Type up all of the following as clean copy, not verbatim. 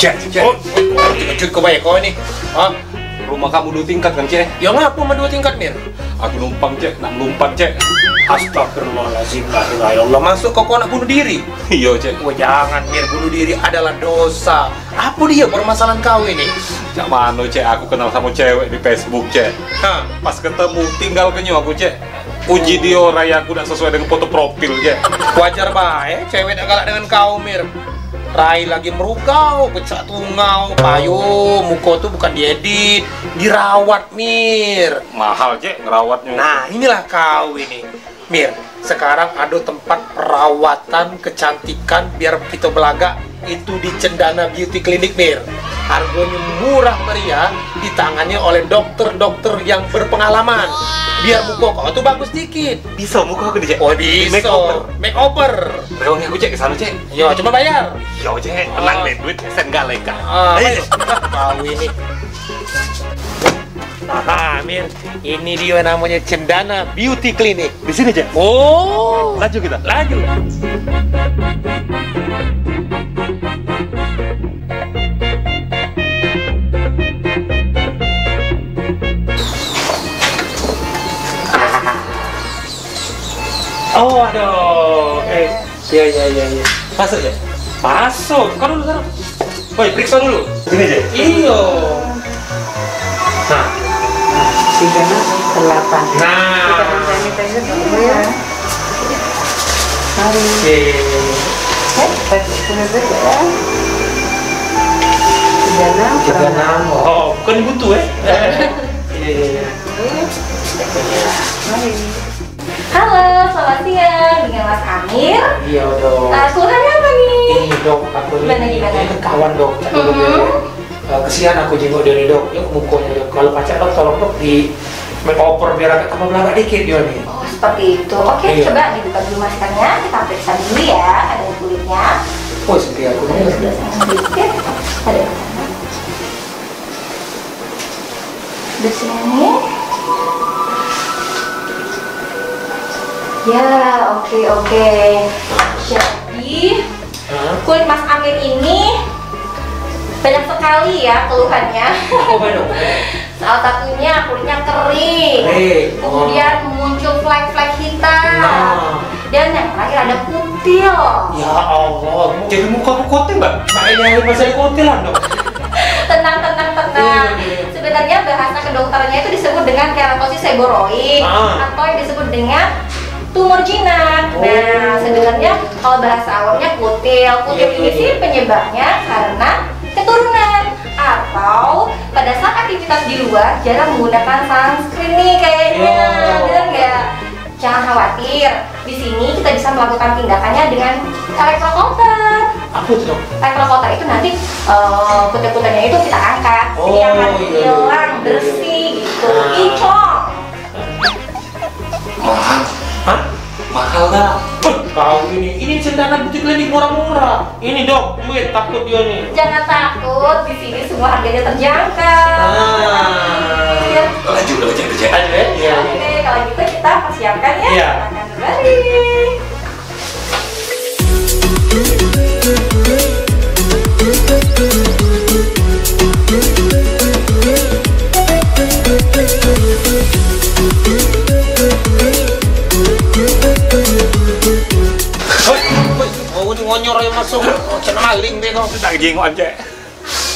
Cek. Kecut kau baik kau ini. Hah? Rumah kamu 2 tingkat kan, Cek? Ya ngapa mah 2 tingkat, Mir? Aku numpang, Cek. Nak melompat, Cek. Astagfirullahaladzim, la ilaha illallah. Masuk kau nak bunuh diri? Iya, Cek. Oh jangan, Mir, bunuh diri adalah dosa. Apa dia permasalahan kau ini? Cak mano, Cek, aku kenal sama cewek di Facebook, Cek. Hah? Pas ketemu, tinggal kenyo aku, Cek. Puji dia raya aku tidak sesuai dengan foto profil, Cek. Wajar baik, cewek tak galak dengan kau, Mir. Rai lagi merugau, pecah tungau, payo, muka tuh bukan diedit, dirawat, Mir. Mahal, Cek, ngerawatnya. Nah, inilah kau ini, Mir. Sekarang ada tempat perawatan kecantikan biar kita belaga itu di Cendana Beauty Clinic, Mir. Harganya murah meriah, ditangani oleh dokter-dokter yang berpengalaman. Biar muka kau tuh bagus dikit. Bisa muka aku di, Cek? Oh bisa, makeover. Reongnya aku, Cek, ke sana, Cek. Yo, cuma bayar. Yo, Cek, tenang deh, duit sen gak leka. Ayo, kau ini. Nah, Mir, ini dia namanya Cendana Beauty Clinic. Di sini, Cek. Oh, Laju kita. laju. Oh, aduh. Ya. Masuk ya? Masuk. Kau dulu sana. Woi, periksa dulu. Sini, Cek. Iyo. Nah. 38. Nah. Sanitizer dulu ya. Oke. Sanitizer ya. 36. Oh, bukan dibutuh ya? Iya. Halo, selamat siang dengan Mas Amir. Iya dong. Keluhannya apa nih? Ini dok, aku Gimana? ini kan kawan dok. Kesian aku jenguk dia nih dok. Yuk mukanya dok. Kalau pacar dok, tolong dok di makeover biar agak tambah belaga dikit dia nih. Oh, seperti itu. Oke, Iya. coba dibuka dulu maskernya. Kita periksa dulu ya, ada kulitnya. Oh seperti aku Ada nih. sebelah sana sedikit. Ada di sana. Di sini. Ya, oke. Jadi, kulit Mas Amir ini banyak sekali ya keluhannya. Oh dok. Salah satunya kulitnya kering, Kering. kemudian muncul flek-flek hitam, Nah. dan yang terakhir ada kutil. Ya Allah, jadi muka aku kotil mbak? Mbak ini yang masalah kotilan dok. Tenang. Iya. Sebenarnya bahasa kedokterannya itu disebut dengan keratosis seboroid atau yang disebut dengan tumor jinak. Nah, sebenarnya kalau bahasa awamnya kutil. Kutil ini sih penyebabnya karena keturunan atau pada saat aktivitas di luar jarang menggunakan sunscreen nih kayaknya. Benar nggak? Jangan khawatir. Di sini kita bisa melakukan tindakannya dengan elektrocoulter. Apa itu dok? Elektrocoulter itu nanti kutil-kutilnya itu kita angkat, jadi akan hilang bersih gitu. Kinclong. Mahal. Hah? Mahal gak? Kau ini Cendana Beauty Clinic murah-murah. Ini dok, duit takut dia nih. Jangan takut, di sini semua harganya terjangkau. Laju, udah, Cek. Ayo ya. Iya. Oke, kalau gitu kita persiapkan ya. Iya. Silakan berbalik. Oh, ini ngonyor yang masuk. Cek maling deh kau. Tak jengokan, Cek.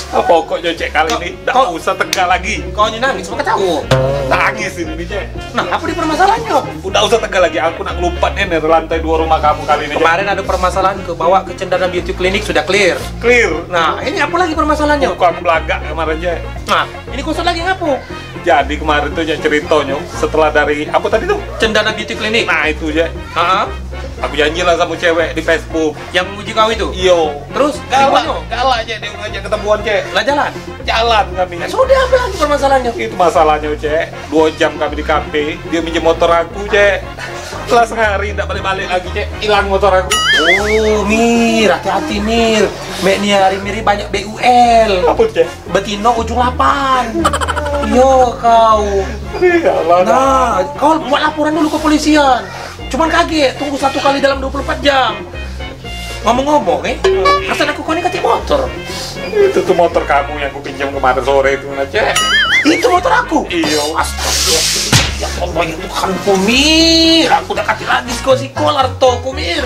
Pokoknya, Cek, kali ini tak usah tegak lagi. Kau ini nangis, maka tahu. Nangis ini, Cek. Nah, apa di permasalahannya? Udah usah tegak lagi, aku nak ngelumpat nih dari lantai 2 rumah kamu kali ini, Cek. Kemarin ada permasalahan ke bawa ke Cendana Beauty Clinic sudah clear. Clear. Nah, ini apa lagi permasalahannya? Muka aku belagak kemarin, Cek. Nah, ini kusut lagi ngapu? Jadi kemarin tuh, Cek, ceritanya setelah dari apa tadi tuh? Cendana Beauty Clinic. Nah, itu, Cek. Heeh. Aku janji lah sama cewek di Facebook. Yang memuji kau itu. Iyo. Terus Galak, gimana? galak, Cek. Dia ngajak ketemuan, Cek. Lah jalan. Jalan kami. Ya sudah, apa lagi permasalahannya? Itu masalahnya, Cek. 2 jam kami di kafe, dia minjem motor aku, Cek. Setelah sehari tidak balik-balik lagi, Cek. Hilang motor aku. Oh, Mir, hati-hati Mir. Mek nih hari Miri banyak BUL. Apa, Cek? Betino ujung 8. Yo kau. Ya Allah. Nah, kau buat laporan dulu ke polisian. Cuman kaget, tunggu 1 kali dalam 24 jam. Ngomong-ngomong, asal aku kau ini ketik motor. Itu tuh motor kamu yang ku pinjam kemarin sore itu, Cek. Itu motor aku. Iya. Astaga. Ya Allah, ya Tuhan Mir. Aku udah kasih lagi siko-siko larto Mir.